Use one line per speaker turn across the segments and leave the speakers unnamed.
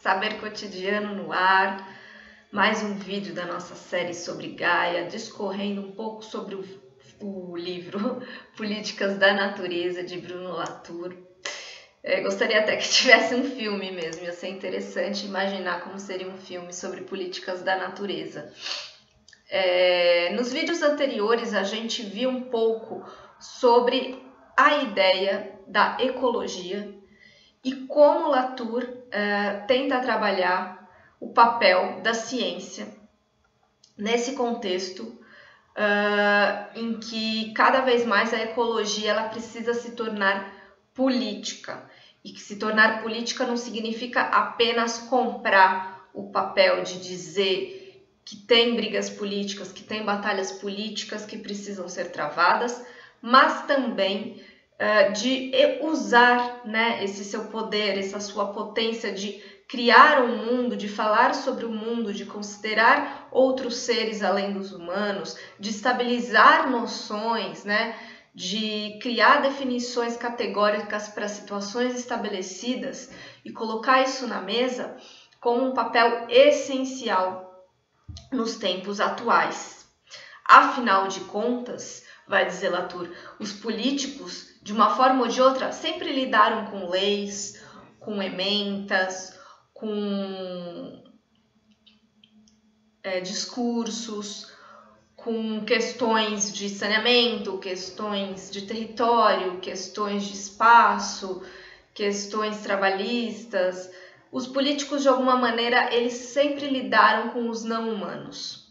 Saber Cotidiano no ar, mais um vídeo da nossa série sobre Gaia, discorrendo um pouco sobre o livro Políticas da Natureza, de Bruno Latour. Gostaria até que tivesse um filme mesmo, ia ser interessante imaginar como seria um filme sobre políticas da natureza. Nos vídeos anteriores a gente viu um pouco sobre a ideia da ecologia e como Latour tenta trabalhar o papel da ciência nesse contexto em que cada vez mais a ecologia ela precisa se tornar política. E que se tornar política não significa apenas comprar o papel de dizer que tem brigas políticas, que tem batalhas políticas que precisam ser travadas, mas também de usar, né, esse seu poder, essa sua potência de criar um mundo, de falar sobre o mundo, de considerar outros seres além dos humanos, de estabilizar noções, né, de criar definições categóricas para situações estabelecidas e colocar isso na mesa como um papel essencial nos tempos atuais. Afinal de contas, vai dizer Latour, os políticos, de uma forma ou de outra, sempre lidaram com leis, com ementas, com discursos, com questões de saneamento, questões de território, questões de espaço, questões trabalhistas. Os políticos, de alguma maneira, eles sempre lidaram com os não humanos.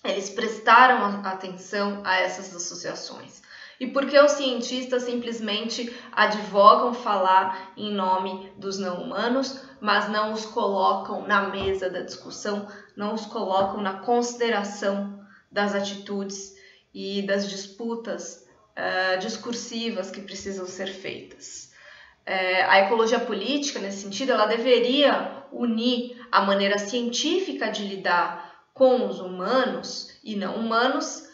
Eles prestaram atenção a essas associações. E por que os cientistas simplesmente advogam falar em nome dos não humanos, mas não os colocam na mesa da discussão, não os colocam na consideração das atitudes e das disputas discursivas que precisam ser feitas? A ecologia política, nesse sentido, ela deveria unir a maneira científica de lidar com os humanos e não humanos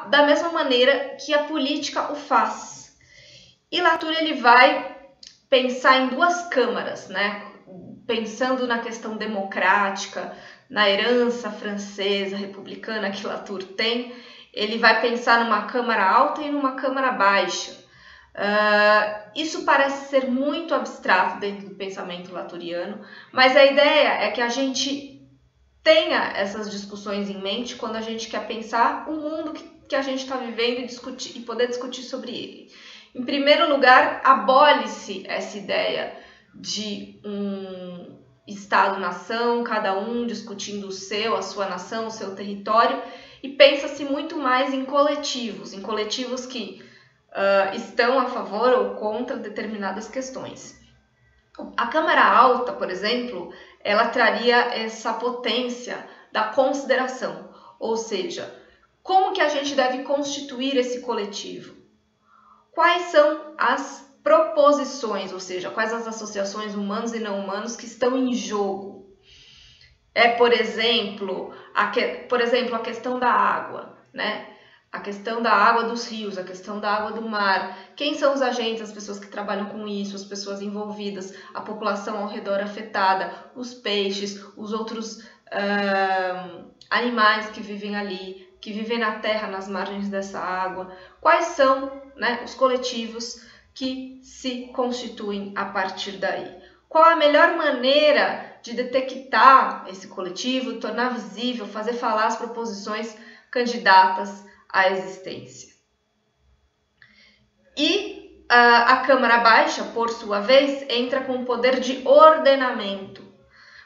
da mesma maneira que a política o faz. E Latour ele vai pensar em duas câmaras, né? Pensando na questão democrática, na herança francesa, republicana que Latour tem, ele vai pensar numa câmara alta e numa câmara baixa. Isso parece ser muito abstrato dentro do pensamento latouriano, mas a ideia é que a gente tenha essas discussões em mente quando a gente quer pensar o mundo que a gente está vivendo e poder discutir sobre ele. Em primeiro lugar, abole-se essa ideia de um Estado-nação, cada um discutindo a sua nação, o seu território, e pensa-se muito mais em coletivos que estão a favor ou contra determinadas questões. A Câmara Alta, por exemplo, ela traria essa potência da consideração, ou seja, como que a gente deve constituir esse coletivo? Quais são as proposições, ou seja, quais as associações humanos e não humanos que estão em jogo? Por exemplo, a questão da água, né? A questão da água dos rios, a questão da água do mar. Quem são os agentes, as pessoas que trabalham com isso, as pessoas envolvidas, a população ao redor afetada, os peixes, os outros animais que vivem ali, que vivem na terra, nas margens dessa água. Quais são, né, os coletivos que se constituem a partir daí? Qual a melhor maneira de detectar esse coletivo, tornar visível, fazer falar as proposições candidatas à existência? E a Câmara Baixa, por sua vez, entra com o poder de ordenamento.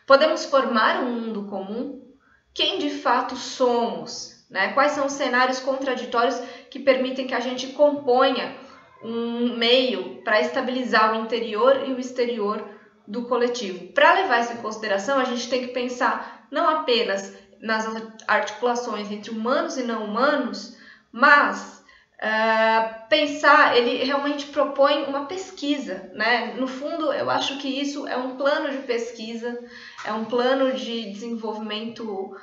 Podemos formar um mundo comum? Quem de fato somos? Né? Quais são os cenários contraditórios que permitem que a gente componha um meio para estabilizar o interior e o exterior do coletivo? Para levar isso em consideração, a gente tem que pensar não apenas nas articulações entre humanos e não humanos, mas ele realmente propõe uma pesquisa, né? No fundo, eu acho que isso é um plano de pesquisa, é um plano de desenvolvimento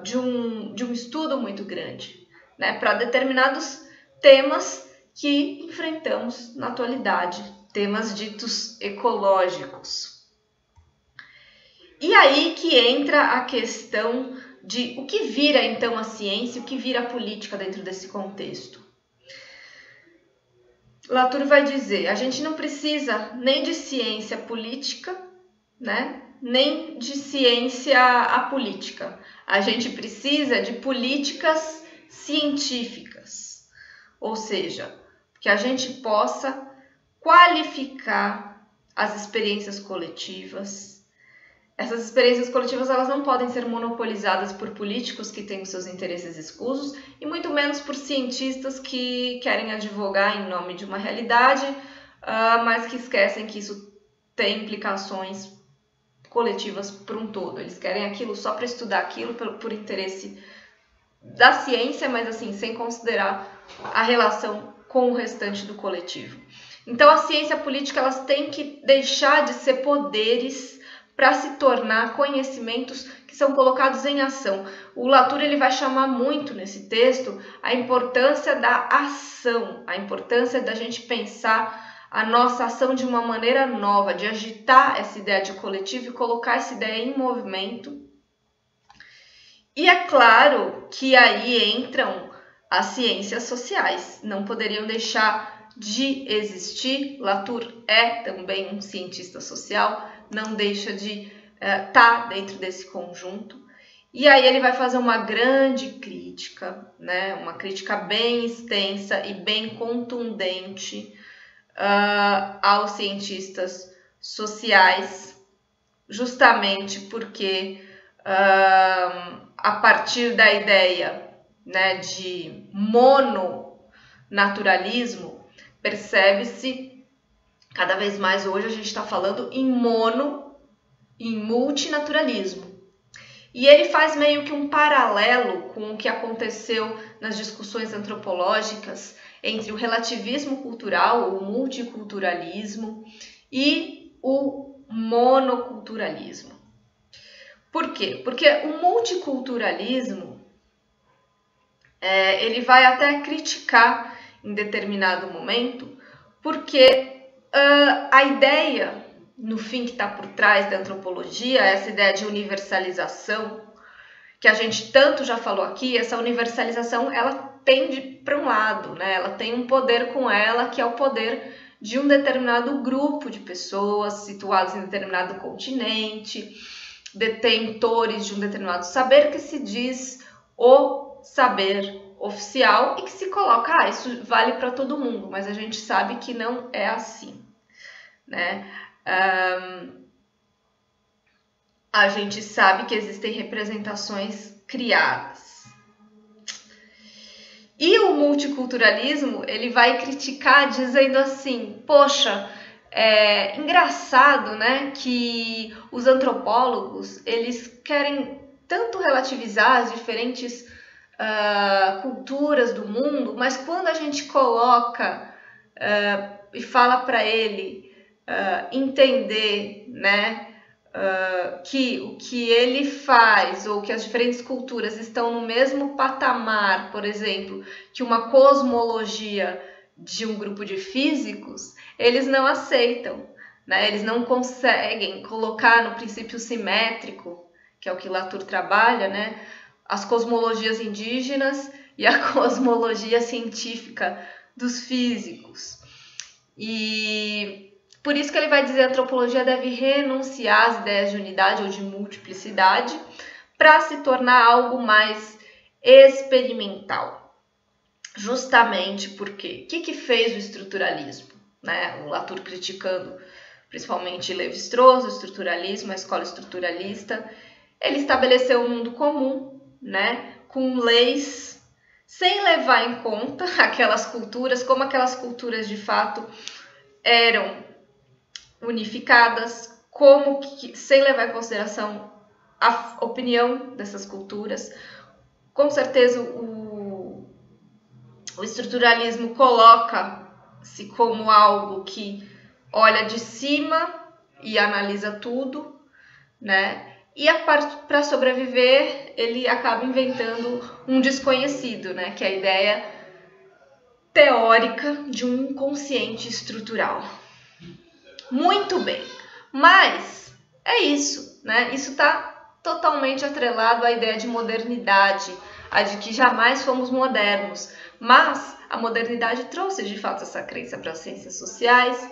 de um estudo muito grande, né? Para determinados temas que enfrentamos na atualidade, temas ditos ecológicos. E aí que entra a questão de o que vira então a ciência, o que vira a política dentro desse contexto. Latour vai dizer, a gente não precisa nem de ciência política, né? Nem de ciência apolítica. A gente precisa de políticas científicas, ou seja, que a gente possa qualificar as experiências coletivas. Essas experiências coletivas elas não podem ser monopolizadas por políticos que têm os seus interesses escusos e muito menos por cientistas que querem advogar em nome de uma realidade, mas que esquecem que isso tem implicações coletivas por um todo. Eles querem aquilo só para estudar aquilo por interesse da ciência, mas assim, sem considerar a relação com o restante do coletivo. Então a ciência política elas têm que deixar de ser poderes para se tornar conhecimentos que são colocados em ação. O Latour ele vai chamar muito nesse texto a importância da ação, a importância da gente pensar a nossa ação de uma maneira nova, de agitar essa ideia de coletivo e colocar essa ideia em movimento. E é claro que aí entram as ciências sociais, não poderiam deixar de existir. Latour é também um cientista social, não deixa de estar dentro desse conjunto. E aí ele vai fazer uma grande crítica, né? Uma crítica bem extensa e bem contundente aos cientistas sociais, justamente porque a partir da ideia, né, de mononaturalismo, percebe-se cada vez mais hoje a gente está falando em multinaturalismo. E ele faz meio que um paralelo com o que aconteceu nas discussões antropológicas entre o relativismo cultural, o multiculturalismo e o monoculturalismo. Por quê? Porque o multiculturalismo ele vai até criticar em determinado momento, porque a ideia, no fim, que está por trás da antropologia, essa ideia de universalização, que a gente tanto já falou aqui, essa universalização, ela tende para um lado, né? Ela tem um poder com ela, que é o poder de um determinado grupo de pessoas situados em determinado continente, detentores de um determinado saber que se diz o saber oficial e que se coloca, isso vale para todo mundo, mas a gente sabe que não é assim, né? A gente sabe que existem representações criadas. E o multiculturalismo, ele vai criticar dizendo assim, poxa, é engraçado, né, que os antropólogos, eles querem tanto relativizar as diferentes culturas do mundo, mas quando a gente coloca e fala para ele entender, né, que o que ele faz ou que as diferentes culturas estão no mesmo patamar, por exemplo, que uma cosmologia de um grupo de físicos, eles não aceitam, né? Eles não conseguem colocar no princípio simétrico, que é o que Latour trabalha, né? As cosmologias indígenas e a cosmologia científica dos físicos. E por isso que ele vai dizer que a antropologia deve renunciar às ideias de unidade ou de multiplicidade para se tornar algo mais experimental. Justamente porque o que fez o estruturalismo? Né? O Latour criticando principalmente Lévi-Strauss, o estruturalismo, a escola estruturalista. Ele estabeleceu um mundo comum, né? Com leis, sem levar em conta aquelas culturas, como aquelas culturas de fato eram unificadas, como que, sem levar em consideração a opinião dessas culturas. Com certeza o estruturalismo coloca-se como algo que olha de cima e analisa tudo, né? E para sobreviver, ele acaba inventando um desconhecido, né? Que é a ideia teórica de um inconsciente estrutural. Muito bem, mas é isso. né? Isso está totalmente atrelado à ideia de modernidade, a de que jamais fomos modernos. Mas a modernidade trouxe, de fato, essa crença para as ciências sociais,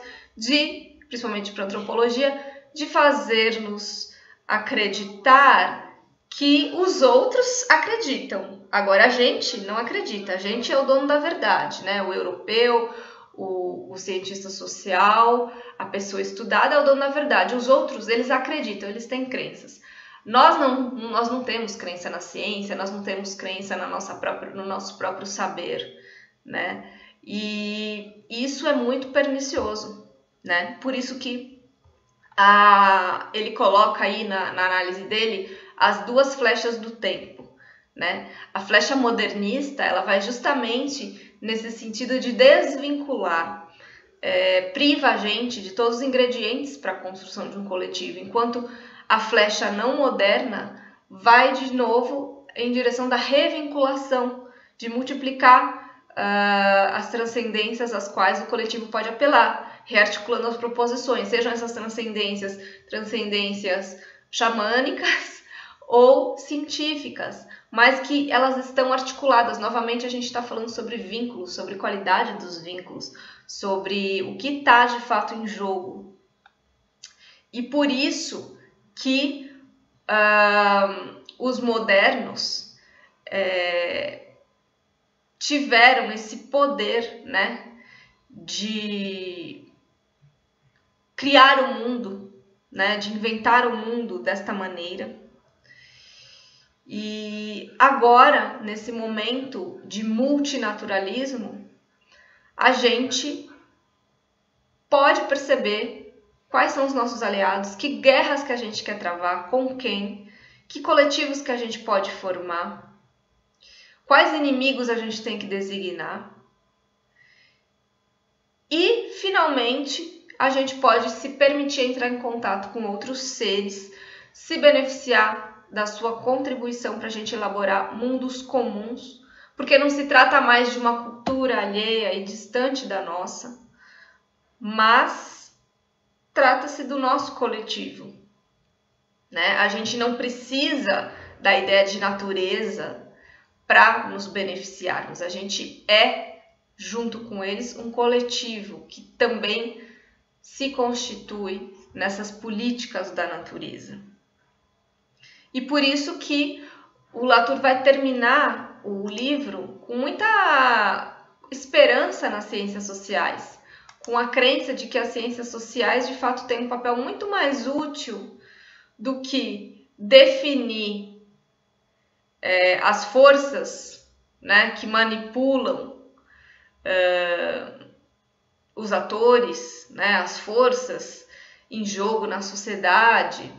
principalmente para a antropologia, de fazer-nos acreditar que os outros acreditam. Agora a gente não acredita, a gente é o dono da verdade, né? O europeu, o cientista social, a pessoa estudada é o dono da verdade. Os outros, eles acreditam, eles têm crenças. Nós não temos crença na ciência, nós não temos crença no nosso próprio saber, né? E isso é muito pernicioso, né? Por isso que ele coloca aí na análise dele as duas flechas do tempo, né? A flecha modernista, ela vai justamente nesse sentido de desvincular, priva a gente de todos os ingredientes para a construção de um coletivo, enquanto a flecha não moderna vai de novo em direção da revinculação, de multiplicar as transcendências às quais o coletivo pode apelar, rearticulando as proposições, sejam essas transcendências xamânicas ou científicas, mas que elas estão articuladas. Novamente, a gente está falando sobre vínculos, sobre qualidade dos vínculos, sobre o que está de fato em jogo. E por isso que os modernos tiveram esse poder, né, de criar o mundo, né, de inventar o mundo desta maneira. E agora, nesse momento de multinaturalismo, a gente pode perceber quais são os nossos aliados, que guerras que a gente quer travar, com quem, que coletivos que a gente pode formar, quais inimigos a gente tem que designar. E, finalmente, a gente pode se permitir entrar em contato com outros seres, se beneficiar da sua contribuição para a gente elaborar mundos comuns, porque não se trata mais de uma cultura alheia e distante da nossa, mas trata-se do nosso coletivo, né? A gente não precisa da ideia de natureza para nos beneficiarmos, a gente junto com eles, um coletivo que também se constitui nessas políticas da natureza. E por isso que o Latour vai terminar o livro com muita esperança nas ciências sociais, com a crença de que as ciências sociais de fato têm um papel muito mais útil do que definir as forças, né, que manipulam os atores, né, as forças em jogo na sociedade,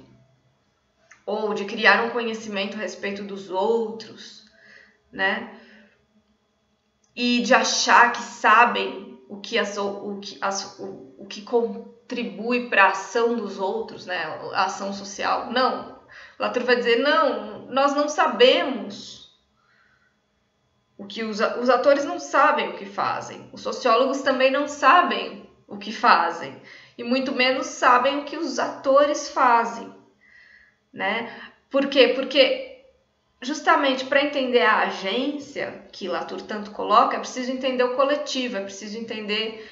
ou de criar um conhecimento a respeito dos outros, né, e de achar que sabem o que contribui para a ação dos outros, né, a ação social. Não, Latour vai dizer, não, nós não sabemos o que os atores não sabem o que fazem, os sociólogos também não sabem o que fazem, e muito menos sabem o que os atores fazem, né? Por quê? Porque justamente para entender a agência que Latour tanto coloca, é preciso entender o coletivo, é preciso entender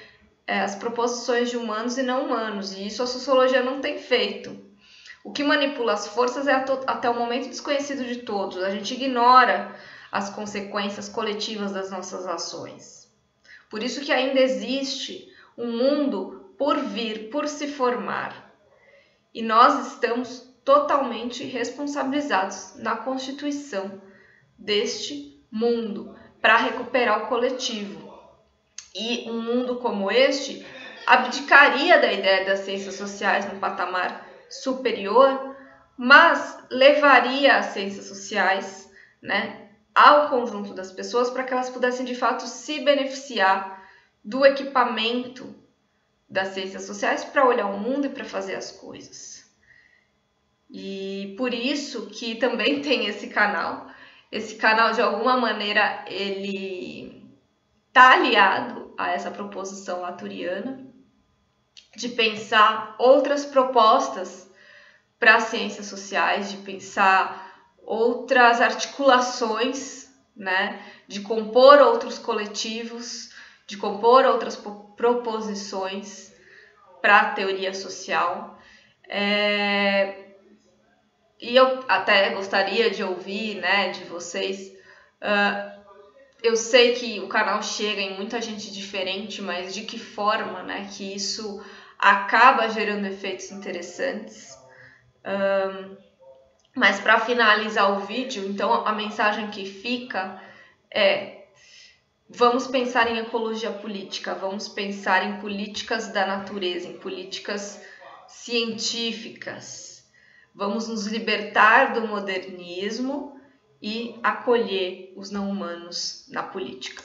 as proposições de humanos e não humanos, e isso a sociologia não tem feito. O que manipula as forças é até o momento desconhecido de todos, a gente ignora as consequências coletivas das nossas ações. Por isso que ainda existe um mundo por vir, por se formar. E nós estamos totalmente responsabilizados na constituição deste mundo para recuperar o coletivo. E um mundo como este abdicaria da ideia das ciências sociais num patamar superior, mas levaria as ciências sociais, né, ao conjunto das pessoas para que elas pudessem de fato se beneficiar do equipamento das ciências sociais para olhar o mundo e para fazer as coisas. E por isso que também tem esse canal. Esse canal, de alguma maneira, ele está aliado a essa proposição laturiana de pensar outras propostas para as ciências sociais, de pensar outras articulações, né, de compor outros coletivos, de compor outras proposições para a teoria social. E eu até gostaria de ouvir, né, de vocês. Eu sei que o canal chega em muita gente diferente, mas de que forma, né, que isso acaba gerando efeitos interessantes. Mas para finalizar o vídeo, então a mensagem que fica é: vamos pensar em ecologia política, vamos pensar em políticas da natureza, em políticas científicas. Vamos nos libertar do modernismo e acolher os não humanos na política.